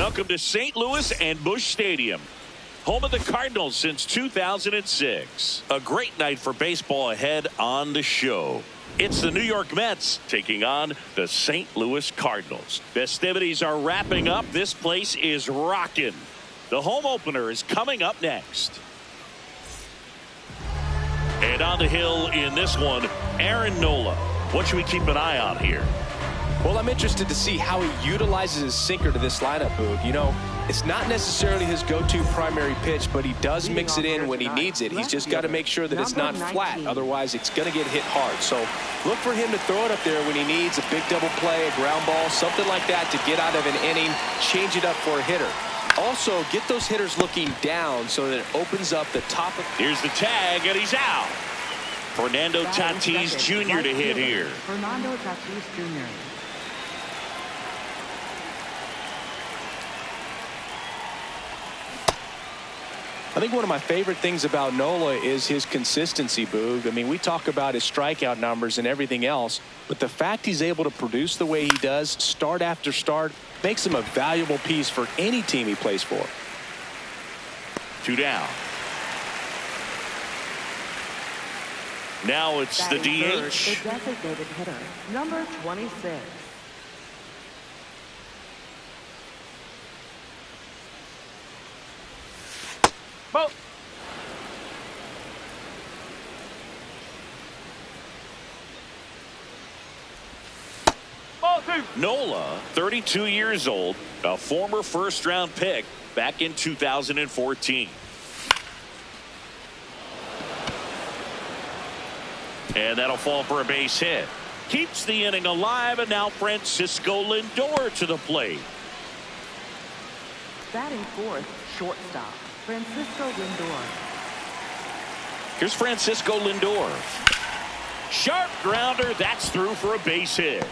Welcome to St. Louis and Busch Stadium, home of the Cardinals since 2006. A great night for baseball ahead on the show. It's the New York Mets taking on the St. Louis Cardinals. Festivities are wrapping up. This place is rocking. The home opener is coming up next. And on the hill in this one, Aaron Nola. What should we keep an eye on here? Well, I'm interested to see how he utilizes his sinker to this lineup, Boog. You know, it's not necessarily his go-to primary pitch, but he does mix it in when he needs it. He's just got to make sure that it's not flat. Otherwise, it's going to get hit hard. So look for him to throw it up there when he needs a big double play, a ground ball, something like that to get out of an inning, change it up for a hitter. Also, get those hitters looking down so that it opens up the top of... Here's the tag, and he's out. Fernando Tatis Jr. to hit here. Fernando Tatis Jr. I think one of my favorite things about Nola is his consistency, Boog. I mean, we talk about his strikeout numbers and everything else, but the fact he's able to produce the way he does, start after start, makes him a valuable piece for any team he plays for. 2 down. Now it's the DH. The designated hitter, number 26. Ball. Nola, 32 years old, a former first-round pick back in 2014. And that'll fall for a base hit. Keeps the inning alive, and now Francisco Lindor to the plate. Batting fourth, shortstop, Francisco Lindor. Here's Francisco Lindor. Sharp grounder, that's through for a base hit.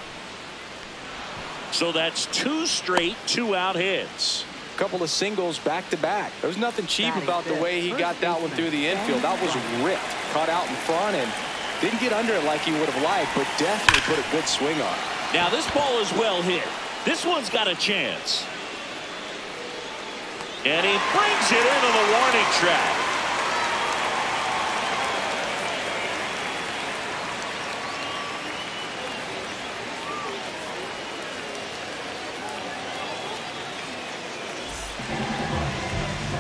So that's 2 straight 2-out hits. A couple of singles back-to-back. There's nothing cheap about the way he got that one through the infield. That was ripped, caught out in front, and didn't get under it like he would have liked, but definitely put a good swing on it. Now this ball is well hit. This one's got a chance. And he brings it into the warning track.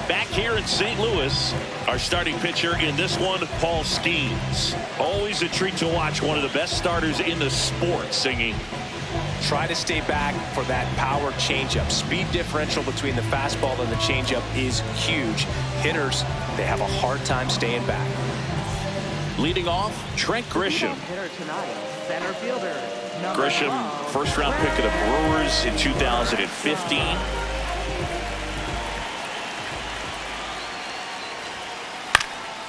Back here in St. Louis, our starting pitcher in this one, Paul Skeens. Always a treat to watch one of the best starters in the sport singing. Try to stay back for that power changeup. Speed differential between the fastball and the changeup is huge. Hitters, they have a hard time staying back. Leading off, Trent Grisham. Hitter tonight, center fielder, number Grisham, 12, first-round pick of the Brewers in 2015.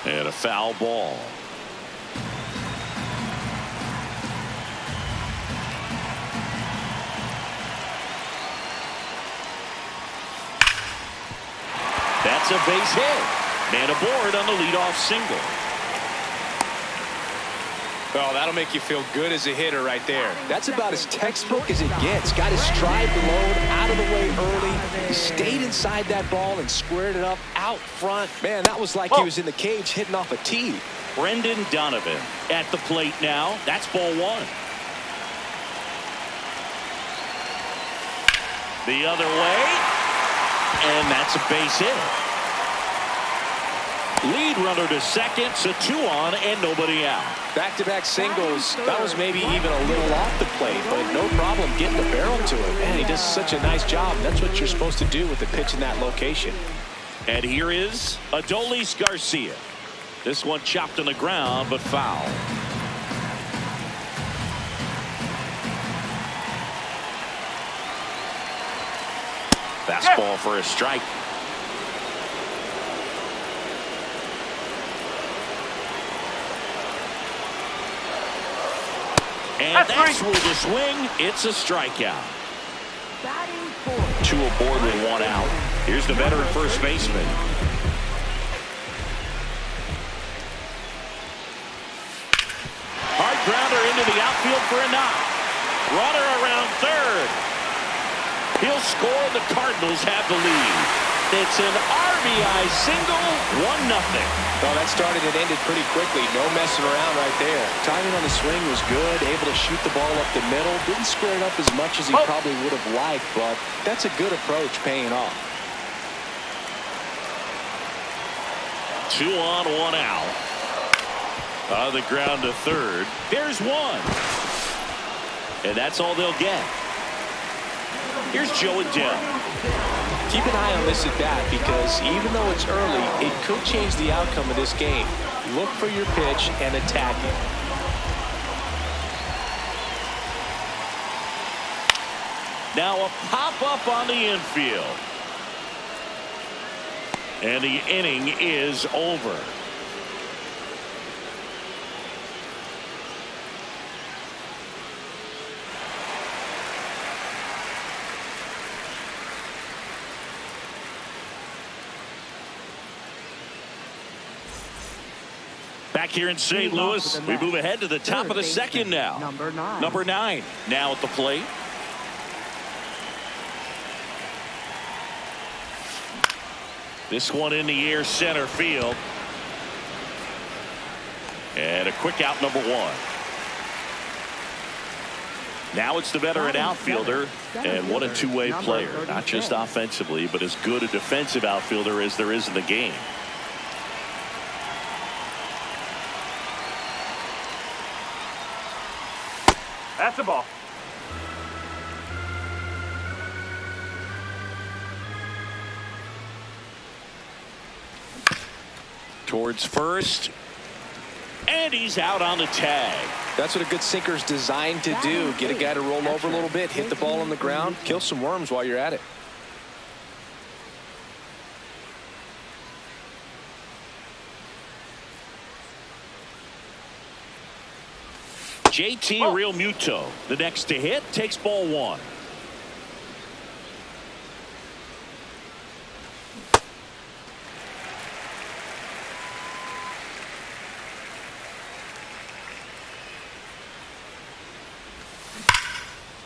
And a foul ball. That's a base hit. Man aboard on the leadoff single. Oh, that'll make you feel good as a hitter right there. That's about as textbook as it gets. Got his stride below, out of the way early. He stayed inside that ball and squared it up out front. Man, that was like he was in the cage hitting off a tee. Brendan Donovan at the plate now. That's ball 1. The other way. And that's a base hit. Lead runner to second, so 2 on and nobody out. Back-to-back singles. That was maybe even a little off the plate, but no problem getting the barrel to it. Man, he does such a nice job. That's what you're supposed to do with the pitch in that location. And here is Adolis Garcia. This one chopped on the ground, but foul. Fastball for a strike. And that's ruled a swing. It's a strikeout. 2 aboard with 1 out. Here's the veteran first baseman. Hard grounder into the outfield for a knock. Runner around third. He'll score, and the Cardinals have the lead. It's an RBI single, 1-0. Well, that started and ended pretty quickly. No messing around right there. Timing on the swing was good. Able to shoot the ball up the middle. Didn't square it up as much as he probably would have liked, but that's a good approach paying off. 2 on, 1 out. On the ground to third. There's one. And that's all they'll get. Here's Joe and Dell. Keep an eye on this at bat, because even though it's early, it could change the outcome of this game. Look for your pitch and attack it. Now a pop-up on the infield. And the inning is over. Back here in St. Louis, we move ahead to the top of the second now. Number 9 now at the plate. This one in the air, center field. And a quick out, number 1. Now it's the veteran outfielder, and what a two-way player. Not just offensively, but as good a defensive outfielder as there is in the game. That's a ball. Towards first. And he's out on the tag. That's what a good sinker is designed to do. Get a guy to roll over a little bit, hit the ball on the ground, kill some worms while you're at it. JT Realmuto, the next to hit, takes ball 1.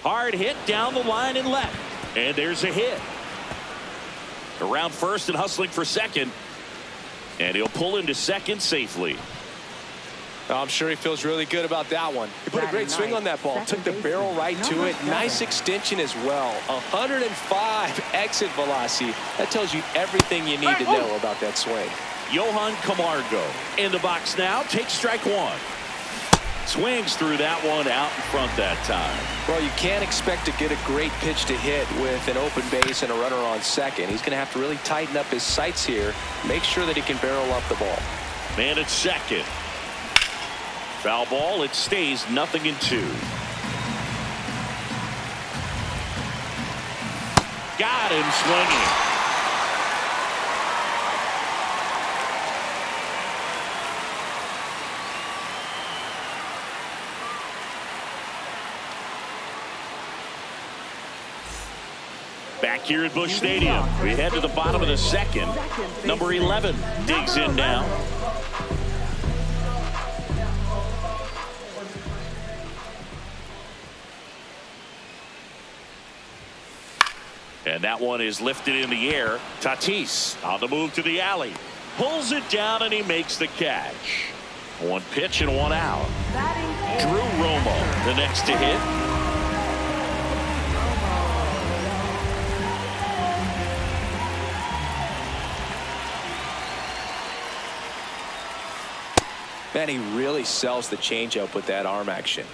Hard hit down the line and left. And there's a hit. Around first and hustling for second. And he'll pull into second safely. I'm sure he feels really good about that one. He put a great swing on that ball. Took the barrel right to it. Nice extension as well. 105 exit velocity. That tells you everything you need to know about that swing. Johan Camargo in the box now. Takes strike 1. Swings through that one out in front that time. Well, you can't expect to get a great pitch to hit with an open base and a runner on second. He's going to have to really tighten up his sights here. Make sure that he can barrel up the ball. Man at second. Foul ball. It stays 0-2. Got him swinging. Back here at Busch Stadium, we head to the bottom of the second. Number 11 digs in now. And that one is lifted in the air. Tatis on the move to the alley. Pulls it down and he makes the catch. 1 pitch and 1 out. Drew Romo, the next to hit. Man, he really sells the changeup with that arm action.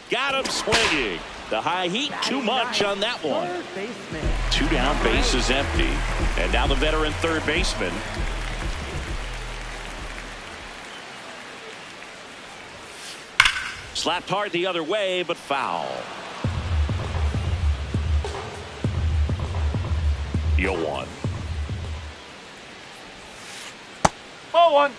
Got him swinging. The high heat, too much on that one. 2 down, bases empty. And now the veteran third baseman. Slapped hard the other way, but foul. Yo 1. Ball 1.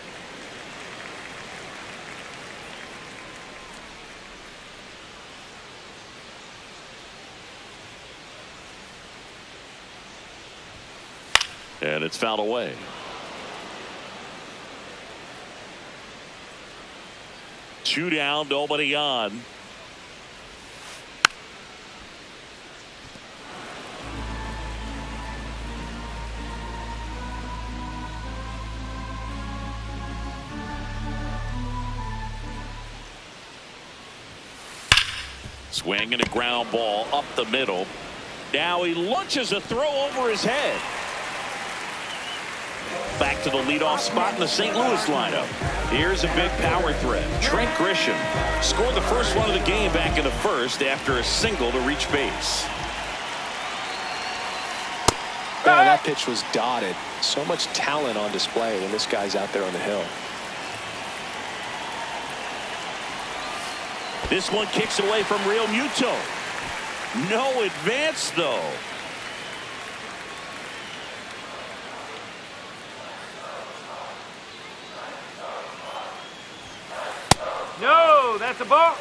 And it's fouled away. Two down, nobody on. Swinging a ground ball up the middle. Now he launches a throw over his head. Back to the leadoff spot in the St. Louis lineup. Here's a big power threat. Trent Grisham scored the first run of the game back in the first after a single to reach base. Oh, that pitch was dotted. So much talent on display when this guy's out there on the hill. This one kicks away from Real Muto. No advance, though. No, that's a ball.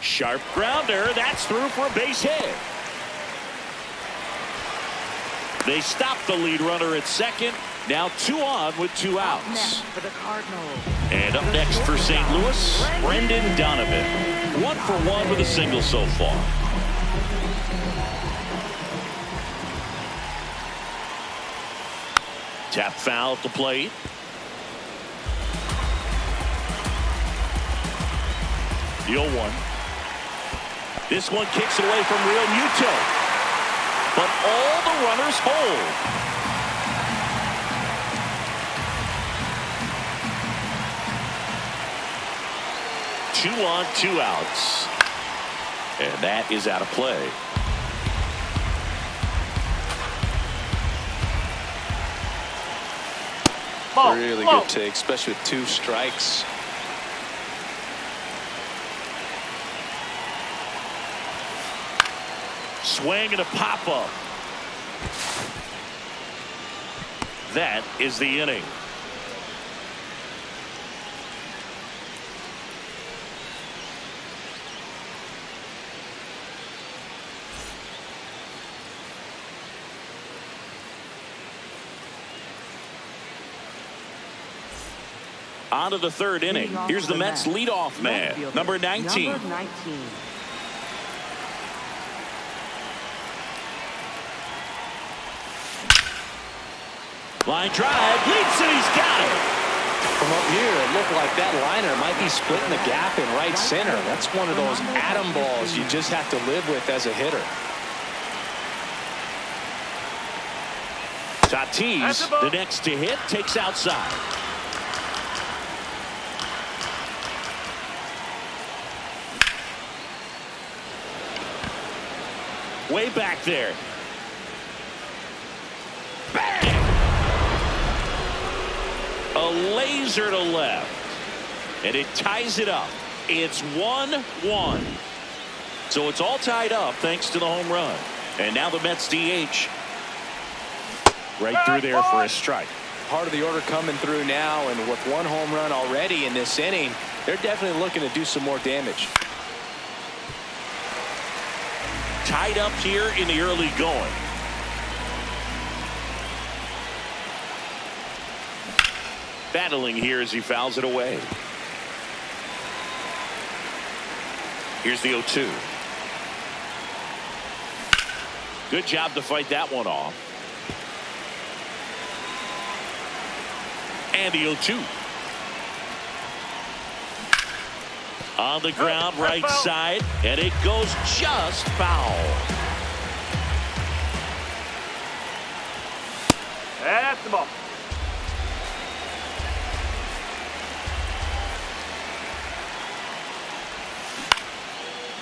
Sharp grounder. That's through for a base hit. They stop the lead runner at second. Now 2 on with 2 outs. For the Cardinals. And up next for St. Louis, Brendan Donovan. 1 for 1 with a single so far. Tap foul at the plate. The 0-1. This one kicks away from Real Muto. But all the runners hold. Two on, 2 outs. And that is out of play. Ball. Really Ball. good take, especially with 2 strikes. Swing and a pop-up. That is the inning. On to the 3rd inning. Here's the Mets leadoff man, number 19. Number 19. Line drive, leaps and he's got it. From up here, it looked like that liner might be splitting the gap in right center. That's one of those atom balls you just have to live with as a hitter. Tatis, the next to hit, takes outside. Way back there. Bang! A laser to left. And it ties it up. It's 1-1. So it's all tied up thanks to the home run. And now the Mets DH. Right through there for a strike. Part of the order coming through now, and with 1 home run already in this inning, they're definitely looking to do some more damage. Tied up here in the early going. Battling here as he fouls it away. Here's the 0-2. Good job to fight that one off. And the 0-2. On the ground, right side, and it goes just foul. That's the ball.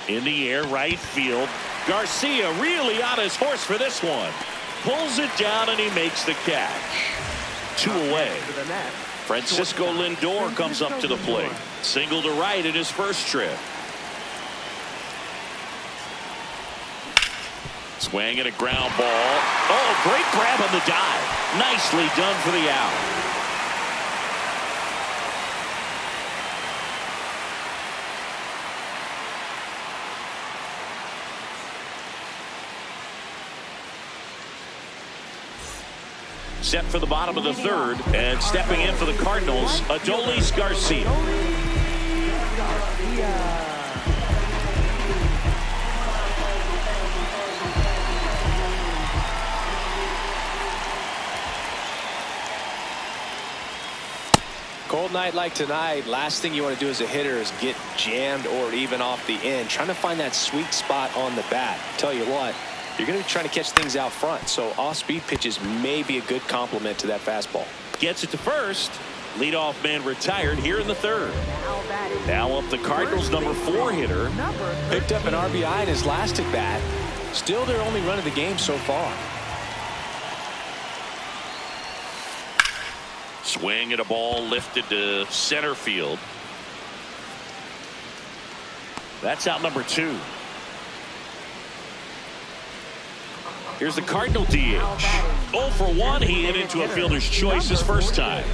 In the air, right field. Garcia really on his horse for this one. Pulls it down and he makes the catch. 2 away. Francisco Lindor comes up to the plate. Single to right in his first trip. Swing and a ground ball. Oh, great grab on the dive. Nicely done for the out. set for the bottom of the third, and stepping in for the Cardinals, Adolis Garcia. Cold night like tonight, last thing you want to do as a hitter is get jammed or even off the end. Trying to find that sweet spot on the bat. Tell you what, you're going to be trying to catch things out front, so off-speed pitches may be a good complement to that fastball. Gets it to first. Leadoff man retired here in the third. Now up the Cardinals' number 4 hitter. Picked up an RBI in his last at bat. Still their only run of the game so far. Swing at a ball lifted to center field. That's out number 2. Here's the Cardinal DH. 0 for 1. He hit into a fielder's choice his first time.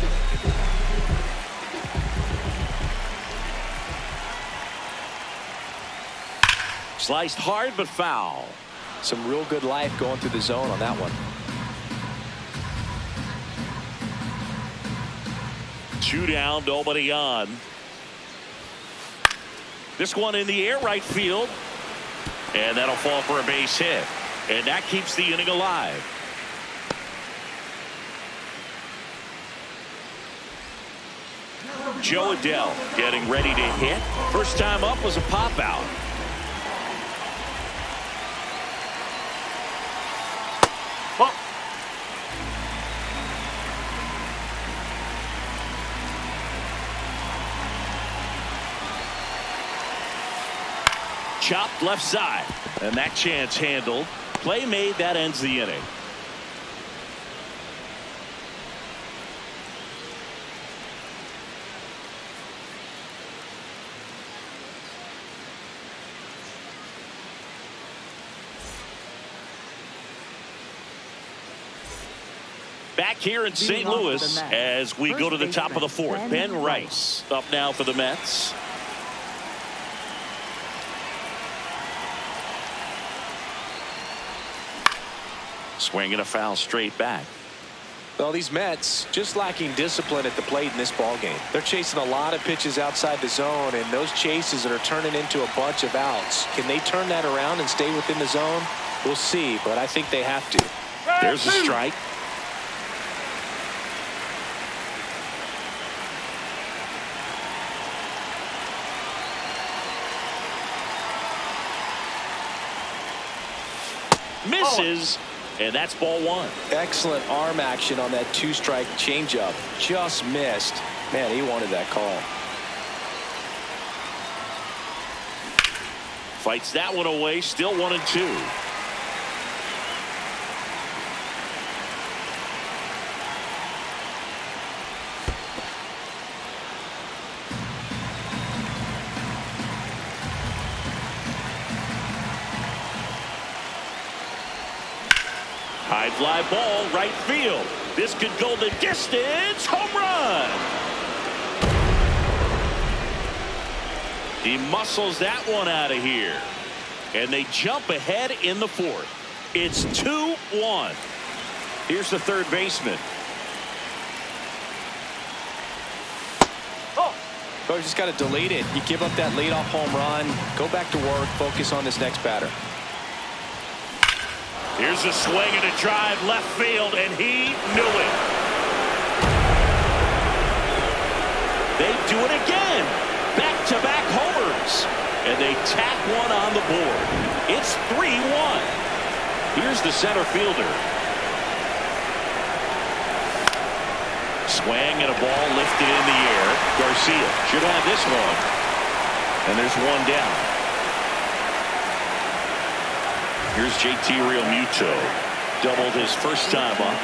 Sliced hard but foul. Some real good life going through the zone on that one. 2 down, nobody on. This one in the air right field. And that'll fall for a base hit. And that keeps the inning alive. Joe Adele getting ready to hit. First time up was a pop out. Chopped left side, and that chance handled. Play made. That ends the inning. Back here in St. Louis as we go to the top of the 4th. Ben Rice up now for the Mets. Swing and a foul straight back. Well, these Mets just lacking discipline at the plate in this ball game. They're chasing a lot of pitches outside the zone, and those chases are turning into a bunch of outs. Can they turn that around and stay within the zone? We'll see, but I think they have to. There's a strike. Misses. And that's ball 1. Excellent arm action on that 2-strike changeup. Just missed. Man, he wanted that call. Fights that one away. Still 1-2. High fly ball, right field. This could go the distance. Home run. He muscles that one out of here. And they jump ahead in the 4th. It's 2-1. Here's the third baseman. Oh, you just got to delete it. You give up that leadoff home run. Go back to work. Focus on this next batter. Here's a swing and a drive left field, and he knew it. They do it again. Back-to-back homers. And they tack one on the board. It's 3-1. Here's the center fielder. Swing and a ball lifted in the air. Garcia should have this one. And there's one down. Here's JT Realmuto. Doubled his first time up.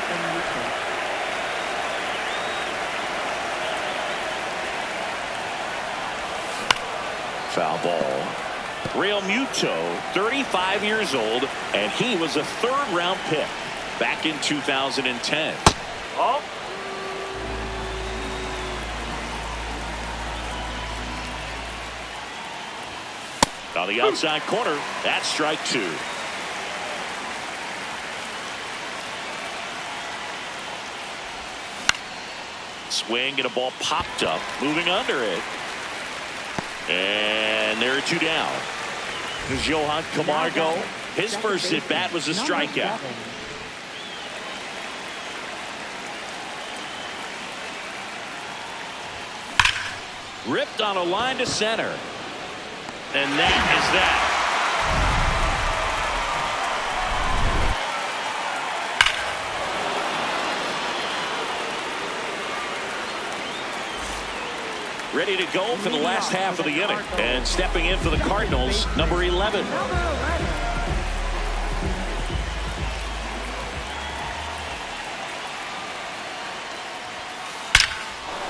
Foul ball. Realmuto, 35 years old, and he was a 3rd-round pick back in 2010. Oh. On the outside corner, that's strike 2. Swing and a ball popped up, moving under it. And there are two down. There's Johan Camargo. His first at bat was a strikeout. Ripped on a line to center. And that is that. Ready to go for the last half of the inning. And stepping in for the Cardinals, number 11.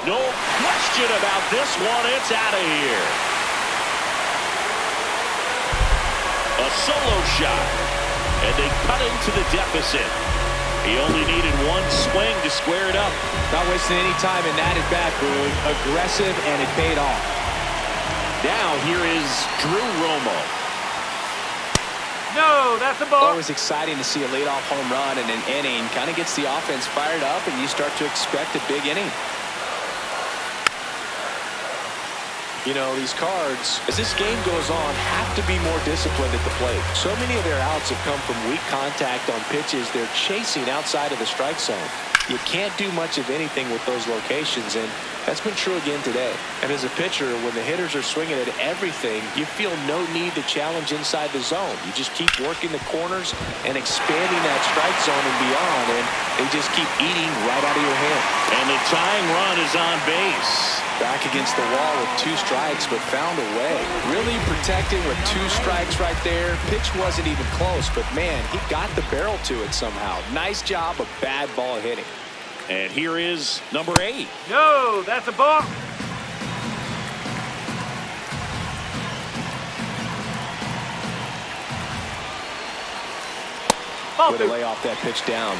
No question about this one. It's out of here. A solo shot. And they cut into the deficit. He only needed one swing to square it up. Not wasting any time in that at bat, Boog. Aggressive, and it paid off. Now here is Drew Romo. No, that's a ball. Always exciting to see a leadoff home run in an inning. Kind of gets the offense fired up, and you start to expect a big inning. You know, these Cards, as this game goes on, have to be more disciplined at the plate. So many of their outs have come from weak contact on pitches they're chasing outside of the strike zone. You can't do much of anything with those locations, and that's been true again today. And as a pitcher, when the hitters are swinging at everything, you feel no need to challenge inside the zone. You just keep working the corners and expanding that strike zone and beyond, and they just keep eating right out of your hand. And the tying run is on base. Back against the wall with 2 strikes, but found a way. Really protecting with 2 strikes right there. Pitch wasn't even close, but man, he got the barrel to it somehow. Nice job of bad ball hitting. And here is number 8. No, that's a ball. Way to lay off that pitch down.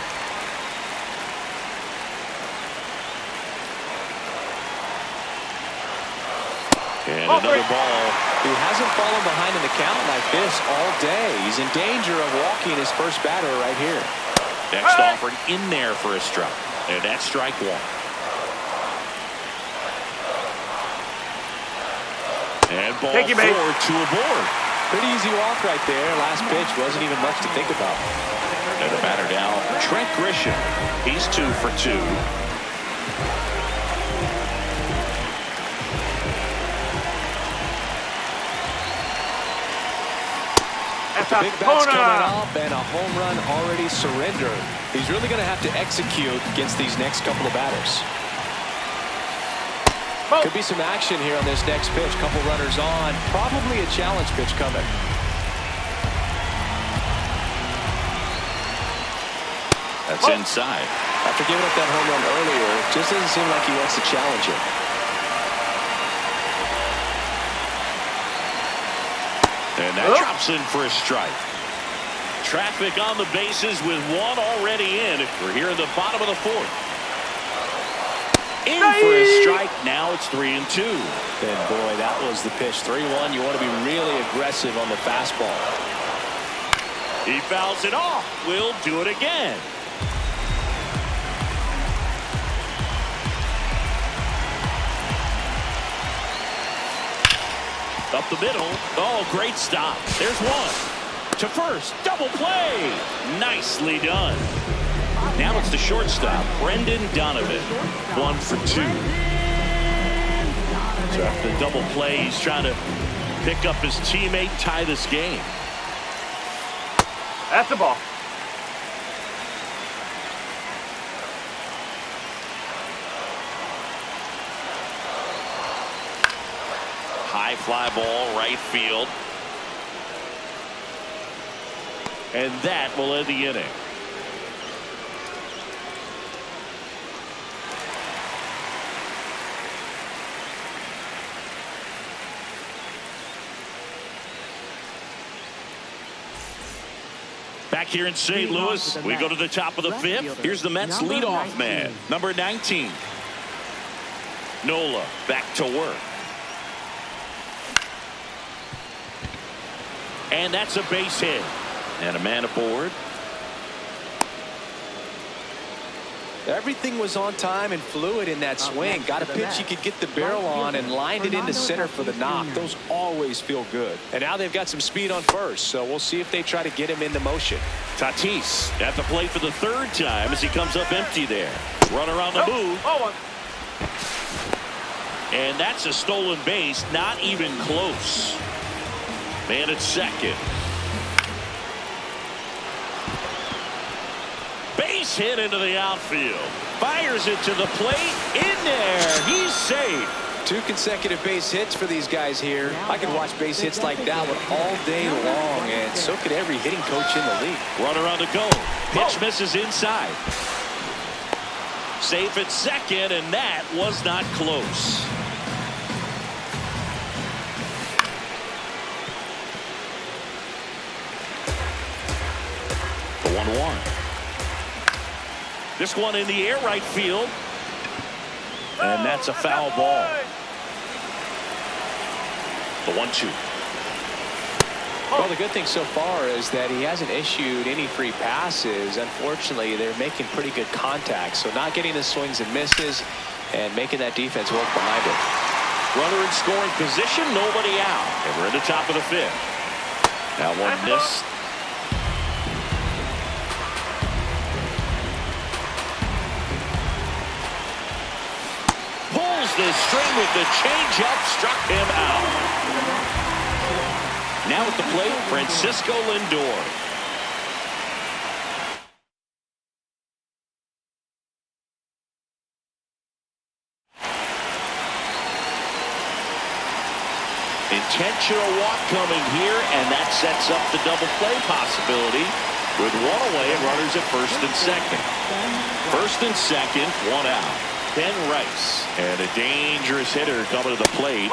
And another ball. He hasn't fallen behind in the count like this all day. He's in danger of walking his first batter right here. Next offering in there for a strike. And that's strike 1. And ball 4 to a board. Pretty easy walk right there. Last pitch wasn't even much to think about. And the batter now, Trent Grisham. He's 2 for 2. The big bat's coming up and a home run already surrendered. He's really going to have to execute against these next couple of batters. Could be some action here on this next pitch. Couple runners on. Probably a challenge pitch coming. That's inside. After giving up that home run earlier, it just doesn't seem like he wants to challenge it. And that drops in for a strike. Traffic on the bases with 1 already in. We're here in the bottom of the 4th. In for a strike. Now it's 3-2. And boy, that was the pitch. 3-1. You want to be really aggressive on the fastball. He fouls it off. We'll do it again. Up the middle. Oh, great stop. There's 1. To first. Double play. Nicely done. Now it's the shortstop, Brendan Donovan. 1 for 2. So after the double play, he's trying to pick up his teammate, tie this game. That's the ball. High fly ball, right field. And that will end the inning. Back here in St. Louis, we go to the top of the 5th. Here's the Mets leadoff man, number 19. Nola back to work. And that's a base hit. And a man aboard. Everything was on time and fluid in that swing. Got a pitch he could get the barrel on and lined it into center for the knock. Those always feel good. And now they've got some speed on first, so we'll see if they try to get him into motion. Tatis at the plate for the third time as he comes up empty there. Runner on the move. And that's a stolen base, not even close. Man at second. Base hit into the outfield. Fires it to the plate. In there. He's safe. 2 consecutive base hits for these guys here. I could watch base hits like that one all day long, and so could every hitting coach in the league. Runner on the go. Pitch misses inside. Safe at second, and that was not close. The 1-1. This one in the air right field. And that's a foul ball. The 1-2. Well, the good thing so far is that he hasn't issued any free passes. Unfortunately, they're making pretty good contact. So not getting the swings and misses and making that defense work behind it. Runner in scoring position, nobody out. And we're in the top of the 5th. Now one missed. Pulls this string with the changeup, struck him out. Now at the plate, Francisco Lindor. Intentional walk coming here, and that sets up the double play possibility with one away and runners at first and second. First and second, one out. Ben Rice, and a dangerous hitter coming to the plate.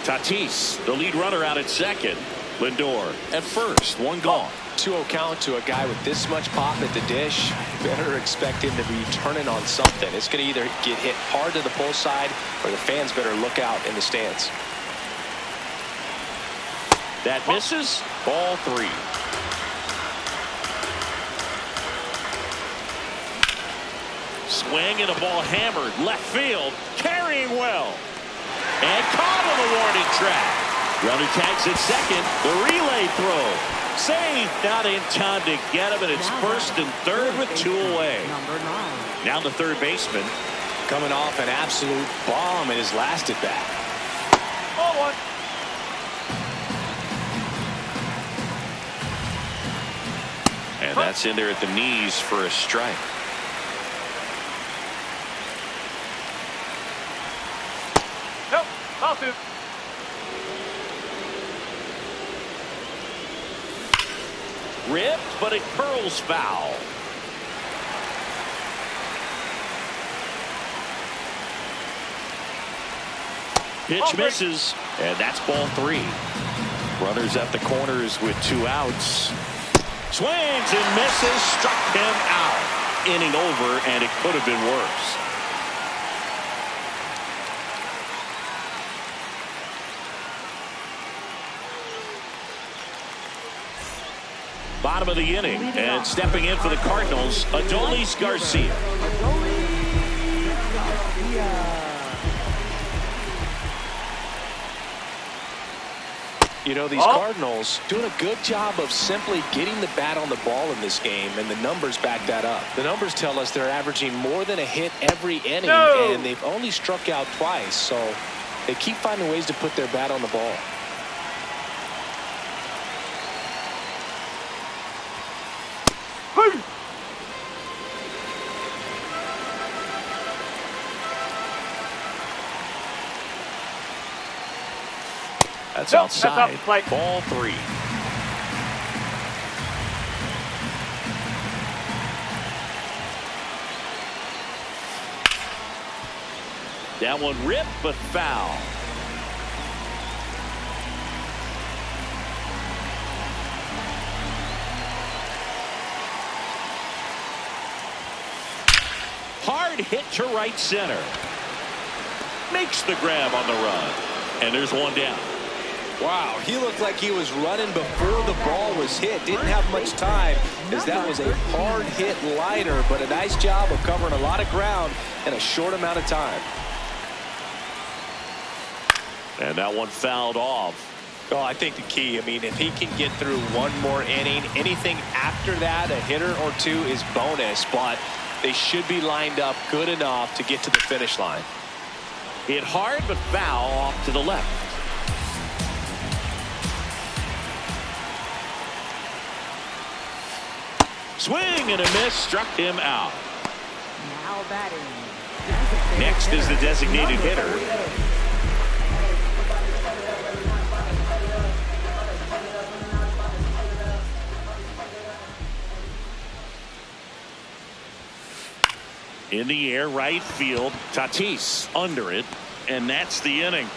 Tatis, the lead runner out at second. Lindor at first, one gone. 2-0 count to a guy with this much pop at the dish. Better expect him to be turning on something. It's going to either get hit hard to the pull side, or the fans better look out in the stands. That misses. Ball 3. Swing and a ball hammered left field, carrying well, and caught on the warning track. Runner tags at second. The relay throw. Save, not in time to get him, and it's first and third with 2 away. Now the third baseman coming off an absolute bomb in his last at bat. And that's in there at the knees for a strike. Nope, ball 2. Ripped, but it curls foul. Pitch misses, and that's ball 3. Runners at the corners with 2 outs. Swings and misses, struck him out. Inning over, and it could have been worse. Bottom of the inning, and stepping in for the Cardinals, Adolis Garcia. You know, these Cardinals doing a good job of simply getting the bat on the ball in this game, and the numbers back that up. The numbers tell us they're averaging more than a hit every inning, and they've only struck out twice, so they keep finding ways to put their bat on the ball. That's outside. Ball 3. That one ripped, but foul. Hard hit to right center. Makes the grab on the run. And there's one down. Wow, he looked like he was running before the ball was hit. Didn't have much time, as that was a hard hit liner, but a nice job of covering a lot of ground in a short amount of time. And that one fouled off. Oh, I think the key, I mean, if he can get through one more inning, anything after that, a hitter or two is bonus, but they should be lined up good enough to get to the finish line. Hit hard, but foul off to the left. Swing and a miss, struck him out. Now batting. Next is the designated hitter. In the air, right field. Tatis under it, and that's the inning.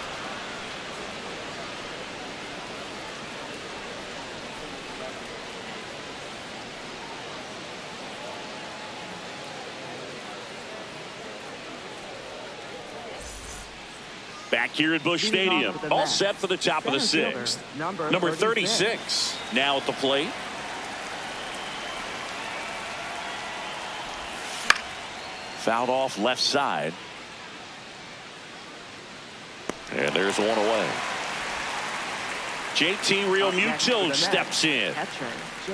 Back here at Busch Stadium, all set for the top of the sixth. Number 36 now at the plate. Fouled off left side. And there's one away. JT Realmuto steps in.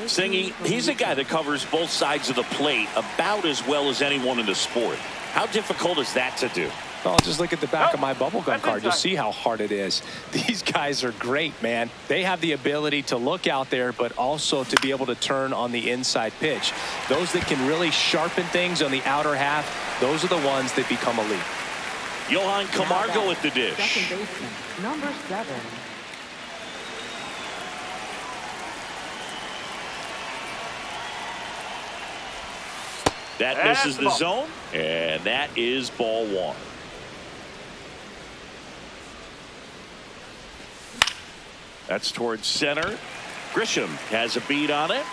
Singing, he's a guy that covers both sides of the plate about as well as anyone in the sport. How difficult is that to do? Oh, just look at the back of my bubblegum card. You'll see how hard it is. These guys are great, man. They have the ability to look out there, but also to be able to turn on the inside pitch. Those that can really sharpen things on the outer half, those are the ones that become elite. Johan Camargo at the dish. Second baseman, number 7. That misses the zone, and that is ball one. That's towards center. Grisham has a beat on it,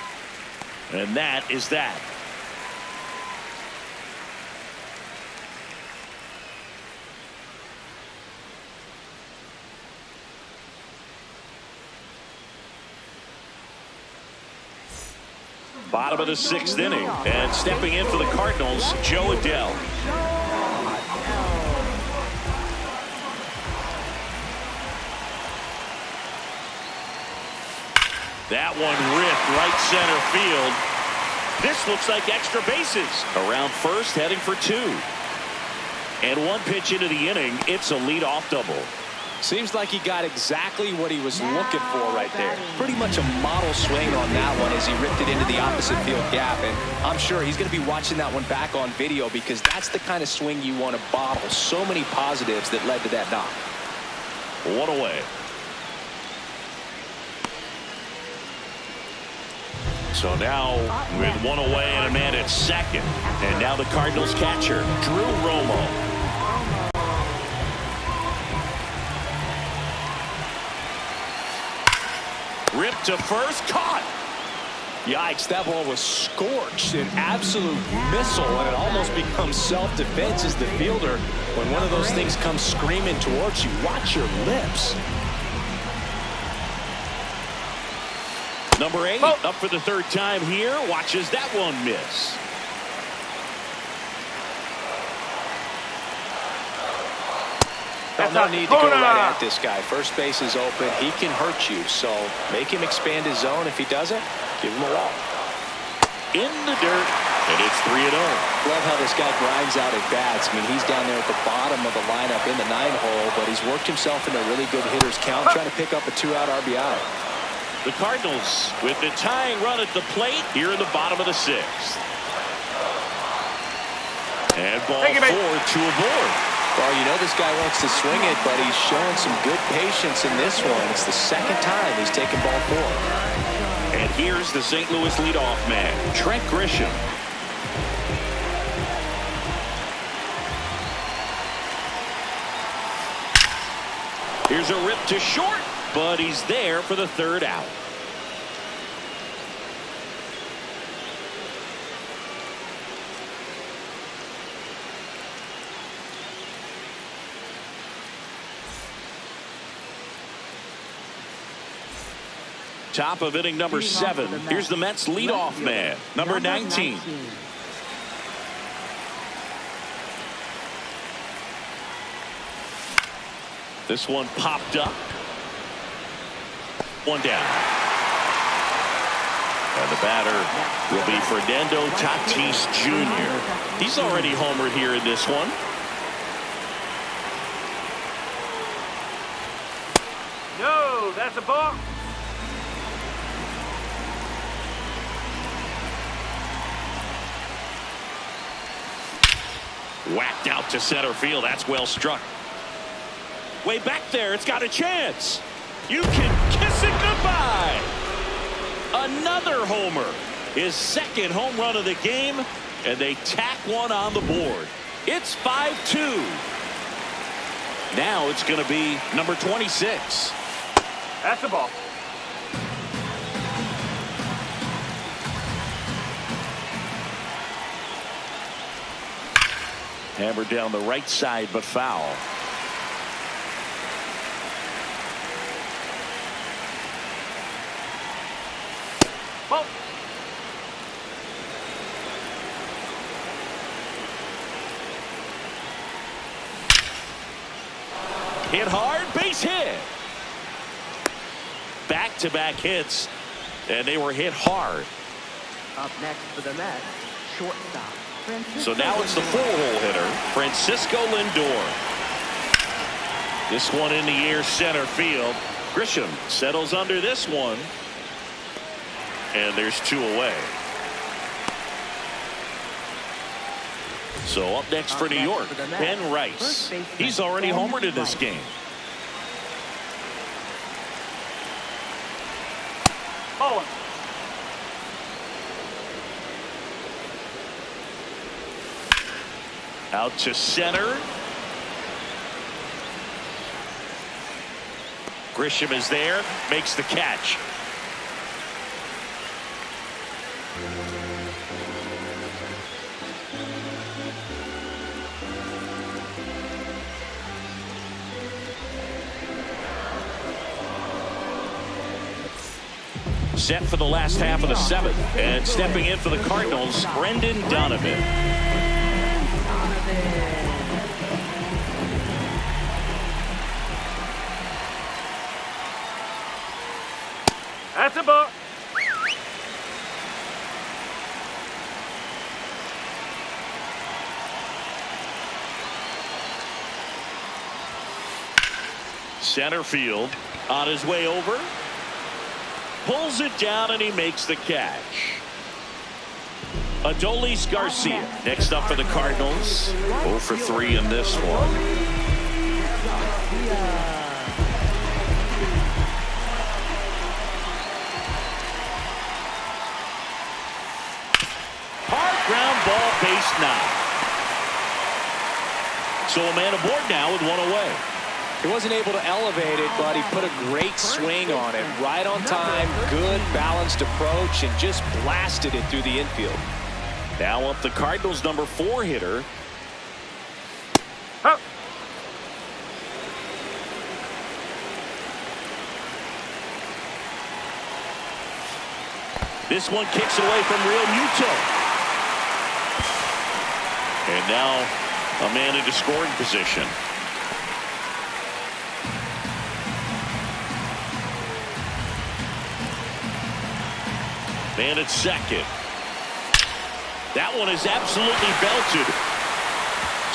and that is that. Bottom of the sixth inning, and stepping in for the Cardinals, Joe Adell. That one ripped right center field. This looks like extra bases. Around first, heading for 2. And one pitch into the inning, it's a leadoff double. Seems like he got exactly what he was looking for right there. Pretty much a model swing on that one as he ripped it into the opposite field gap. And I'm sure he's going to be watching that one back on video, because that's the kind of swing you want to bottle. So many positives that led to that knock. One away. So now with one away and a man at second. And now the Cardinals catcher, Drew Romo. Ripped to first, caught. Yikes, that ball was scorched, an absolute missile, and it almost becomes self-defense as the fielder. When one of those things comes screaming towards you, watch your lips. Number 8 up for the third time here, watches that one miss. No need to go right at this guy. First base is open. He can hurt you, so make him expand his zone. If he doesn't, give him a walk. In the dirt, and it's 3-0. Love how this guy grinds out at bats. I mean, he's down there at the bottom of the lineup in the 9-hole, but he's worked himself into a really good hitter's count, trying to pick up a 2-out RBI. The Cardinals with the tying run at the plate here in the bottom of the sixth. And ball 4, 2 aboard. Well, you know this guy wants to swing it, but he's showing some good patience in this one. It's the second time he's taken ball 4. And here's the St. Louis leadoff man, Trent Grisham. Here's a rip to short, but he's there for the third out. Top of inning number 7. Here's the Mets leadoff man, number 19. This one popped up. One down. And the batter will be Fernando Tatis Jr. He's already homered here in this one. No, that's a ball. Whacked out to center field. That's well struck. Way back there. It's got a chance. You can kiss it goodbye. Another homer. His second home run of the game. And they tack one on the board. It's 5-2. Now it's going to be number 26. That's a ball. Hammered down the right side, but foul. Ball. Hit hard, base hit. Back-to-back hits, and they were hit hard. Up next for the Mets, shortstop. So now it's the 4-hole hitter, Francisco Lindor. This one in the air, center field. Grisham settles under this one. And there's 2 away. So up next for New York, Ben Rice. He's already homered in this game. Ball. Out to center. Grisham is there, makes the catch. Set for the last half of the 7th, and stepping in for the Cardinals, Brendan Donovan. That's a ball. Center field on his way over. Pulls it down and he makes the catch. Adolis Garcia next up for the Cardinals. 0 for 3 in this one. Hard ground ball, base 9. So a man aboard now with 1 away. He wasn't able to elevate it, but he put a great swing on it. Right on time, good balanced approach, and just blasted it through the infield. Now up the Cardinals' number 4 hitter. Huh. This one kicks away from Real Muto. And now a man into scoring position. Man at second. That one is absolutely belted.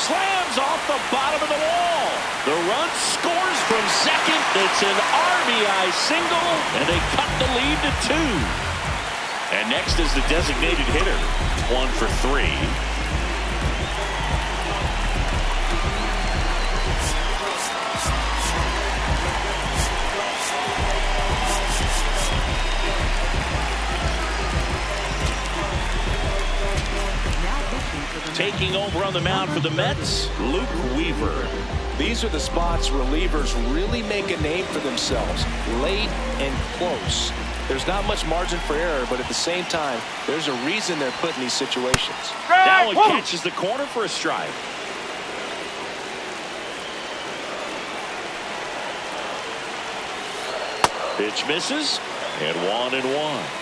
Slams off the bottom of the wall. The run scores from second. It's an RBI single, and they cut the lead to 2. And next is the designated hitter. 1 for 3. Taking over on the mound for the Mets, Luke Weaver. These are the spots relievers really make a name for themselves, late and close. There's not much margin for error, but at the same time, there's a reason they're put in these situations. That one catches the corner for a strike. Pitch misses. And 1-1.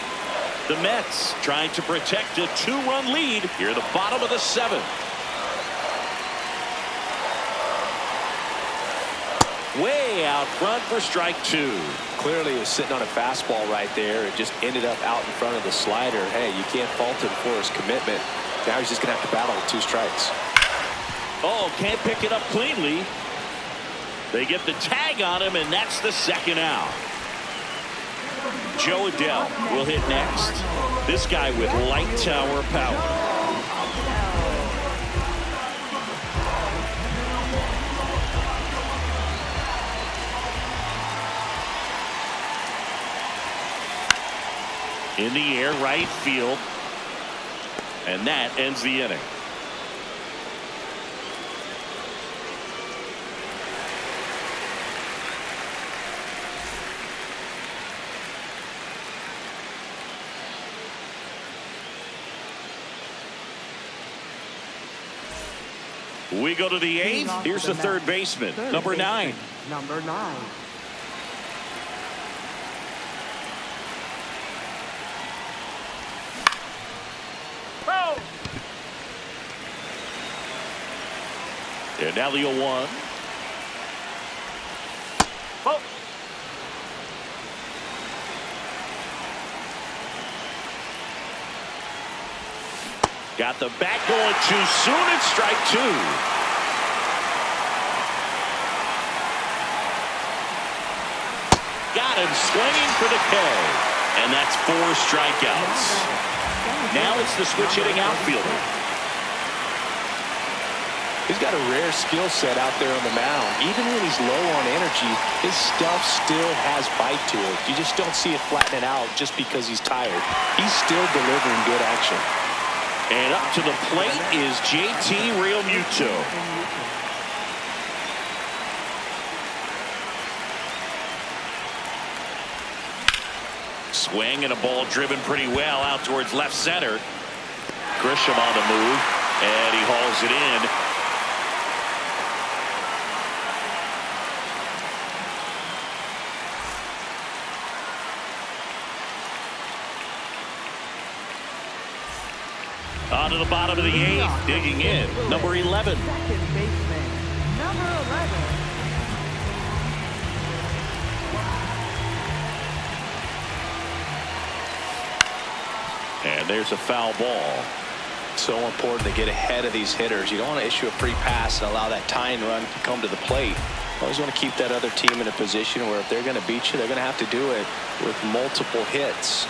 The Mets trying to protect a 2-run lead here at the bottom of the 7th. Way out front for strike 2. Clearly was sitting on a fastball right there. It just ended up out in front of the slider. Hey, you can't fault him for his commitment. Now he's just going to have to battle with 2 strikes. Oh, can't pick it up cleanly. They get the tag on him, and that's the 2nd out. Joe Adele will hit next. This guy with light tower power. In the air, right field. And that ends the inning. We go to the 8th. Here's the 3rd baseman, number 9. Number 9. And now the 0-1. Ball. Got the bat going too soon. It's strike 2. Got him swinging for the K. And that's 4 strikeouts. Now it's the switch hitting outfielder. He's got a rare skill set out there on the mound. Even when he's low on energy, his stuff still has bite to it. You just don't see it flattening out just because he's tired. He's still delivering good action. And up to the plate is JT Realmuto. Swing and a ball driven pretty well out towards left center. Grisham on the move, and he hauls it in. On to the bottom of the 8th, digging in, number 11. Second baseman, number 11. And there's a foul ball. So important to get ahead of these hitters. You don't want to issue a free pass and allow that tying run to come to the plate. You always want to keep that other team in a position where if they're going to beat you, they're going to have to do it with multiple hits.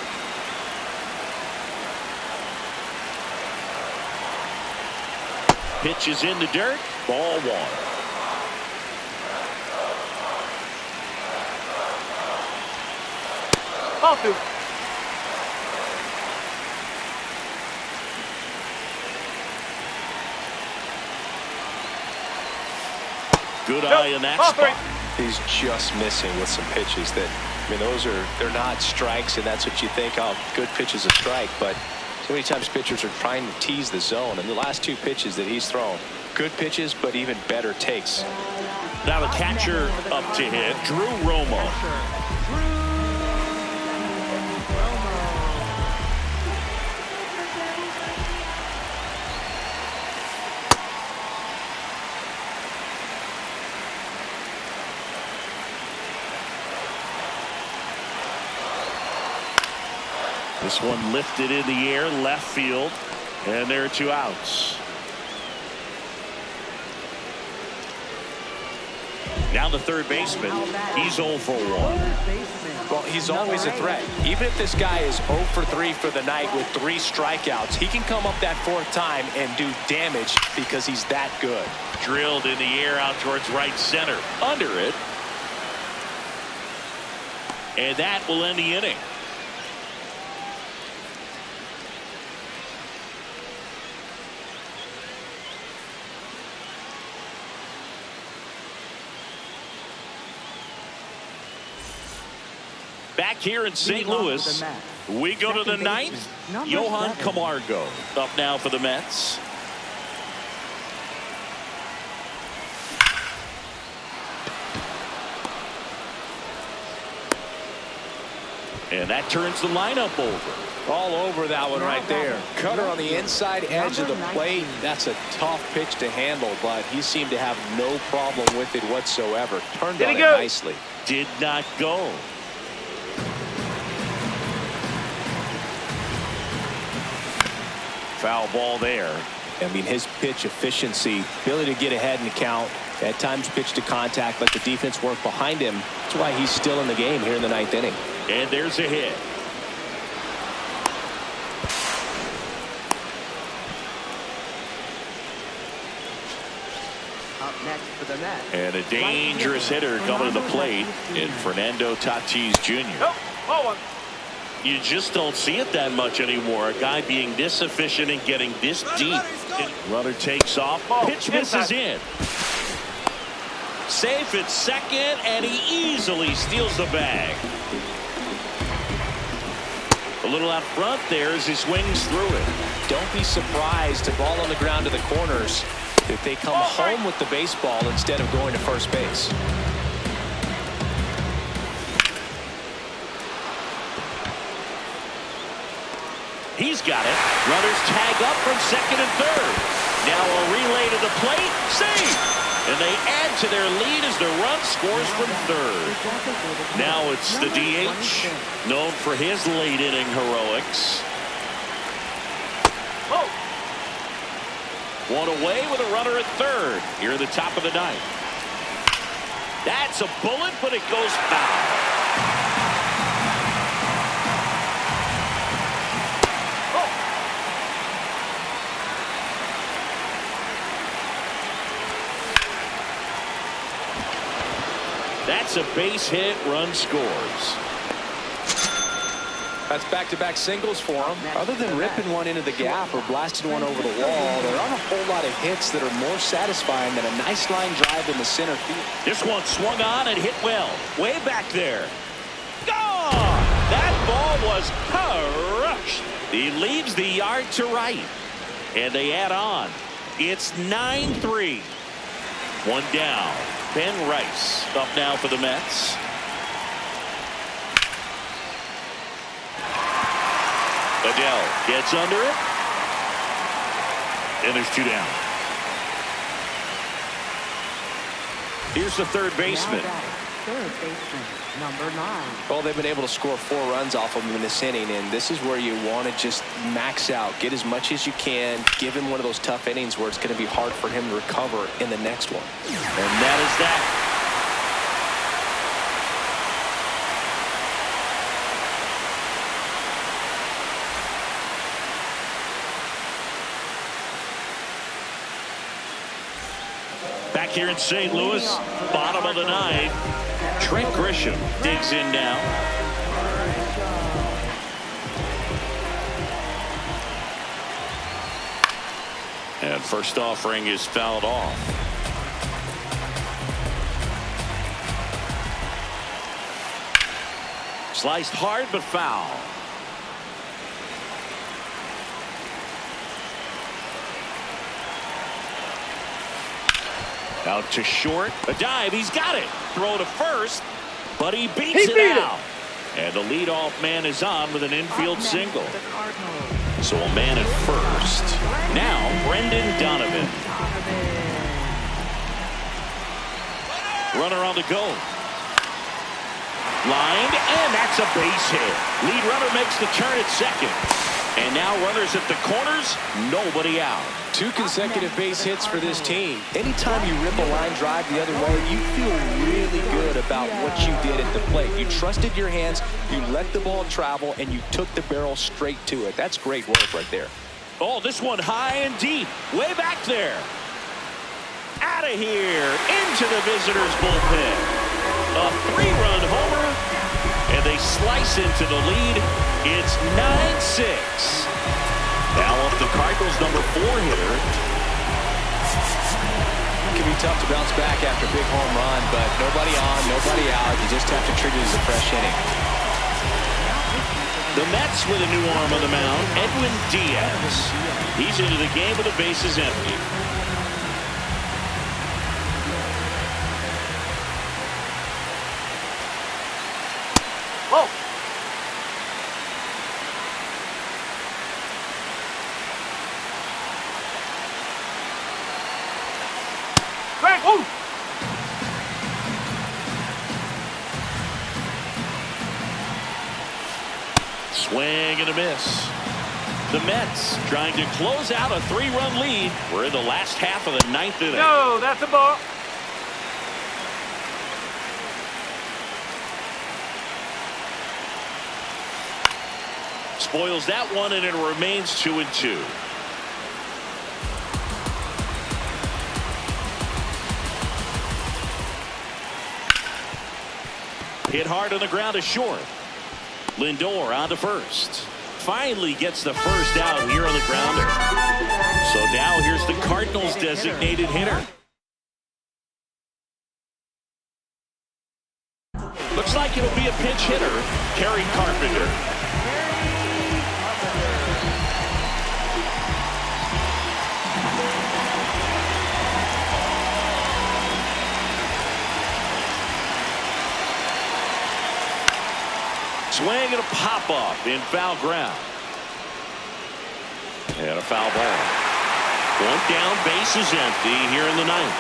Pitch is in the dirt. Ball 1. Ball 2. Good eye in that Ball 3. spot. He's just missing with some pitches that, I mean, they're not strikes, and that's what you think, oh, good pitch is a strike, but so many times pitchers are trying to tease the zone, and the last 2 pitches that he's thrown, good pitches, but even better takes. Now the catcher up to hit, Drew Romo. This one lifted in the air, left field, and there are 2 outs. Now the 3rd baseman, he's 0 for 1. Well, he's always a threat. Even if this guy is 0 for 3 for the night with 3 strikeouts, he can come up that 4th time and do damage because he's that good. Drilled in the air out towards right center. Under it. And that will end the inning. Back here in St. Louis, we go to the 9th. Johan Camargo up now for the Mets. And that turns the lineup over. All over that one right there. Cutter on the inside edge of the plate. That's a tough pitch to handle, but he seemed to have no problem with it whatsoever. Turned on it nicely. Did not go. Foul ball there. I mean, his pitch efficiency, ability to get ahead in the count, at times pitch to contact, let the defense work behind him. That's why he's still in the game here in the 9th inning. And there's a hit. Up next for the Mets. And a dangerous hitter coming to the plate in Fernando Tatis Jr. Nope. Ball one. You just don't see it that much anymore. A guy being this efficient and getting this deep. Runner takes off. Pitch misses in. Safe at second, and he easily steals the bag. A little out front there as he swings through it. Don't be surprised to ball on the ground to the corners if they come home with the baseball instead of going to first base. He's got it. Runners tag up from second and third. Now a relay to the plate. Save! And they add to their lead as the run scores from third. Now it's the DH, known for his late inning heroics. One away with a runner at third here at the top of the 9th. That's a bullet, but it goes foul. That's a base hit, run scores. That's back-to-back singles for him. Other than ripping one into the gap or blasting one over the wall, there aren't a whole lot of hits that are more satisfying than a nice line drive in the center field. This one swung on and hit well. Way back there. Gone! That ball was crushed. He leaves the yard to right. And they add on. It's 9-3. One down. Ben Rice up now for the Mets. Adele gets under it. And there's two down. Here's the third baseman. Third baseman, number 9. Well, they've been able to score 4 runs off of him in this inning, and this is where you want to just max out, get as much as you can, give him one of those tough innings where it's going to be hard for him to recover in the next one. And that is that. Back here in St. Louis, bottom of the 9th. Trent Grisham digs in now. And first offering is fouled off. Sliced hard but foul. Out to short. A dive. He's got it. Throw to first. But he beats it out. And the leadoff man is on with an infield single. So a man at first. Now Brendan Donovan. Runner on the go. Lined. And that's a base hit. Lead runner makes the turn at second. And now runners at the corners. Nobody out. 2 consecutive base hits for this team. Anytime you rip a line drive the other way, you feel really good about what you did at the plate. You trusted your hands, you let the ball travel, and you took the barrel straight to it. That's great work right there. Oh, this one high and deep. Way back there. Out of here. Into the visitors' bullpen. A 3-run homer. And they slice into the lead. It's 9-6. Now off the Cardinals' number 4 hitter. It can be tough to bounce back after a big home run, but nobody on, nobody out. You just have to treat it as a fresh inning. The Mets with a new arm on the mound, Edwin Diaz. He's into the game with the bases empty. Oh! Swing and a miss. The Mets trying to close out a 3-run lead. We're in the last half of the 9th inning. No, that's a ball. Spoils that one, and it remains 2-2. Hit hard on the ground to short. Lindor on to first. Finally gets the first out here on the grounder. So now here's the Cardinals' designated hitter. Looks like it'll be a pinch hitter, Terry Carpenter. Swing and a pop-up in foul ground. And a foul ball. One down, base is empty here in the 9th.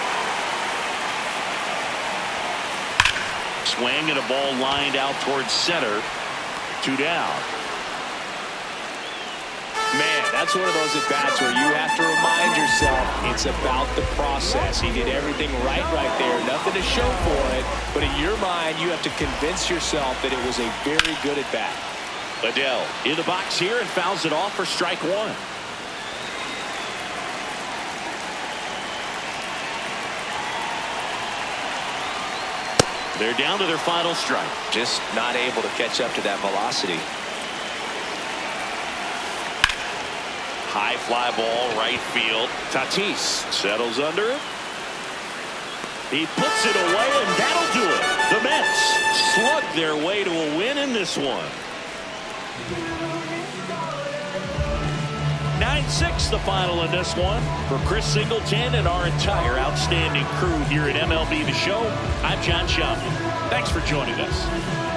Swing and a ball lined out towards center. 2 down. Man, that's one of those at-bats where you have to remind yourself it's about the process. He did everything right there. Nothing to show for it. But in your mind, you have to convince yourself that it was a very good at-bat. Liddell in the box here and fouls it off for strike 1. They're down to their final strike. Just not able to catch up to that velocity. High fly ball, right field. Tatis settles under it. He puts it away, and that'll do it. The Mets slug their way to a win in this one. 9-6 the final in this one. For Chris Singleton and our entire outstanding crew here at MLB The Show, I'm John Schaffner. Thanks for joining us.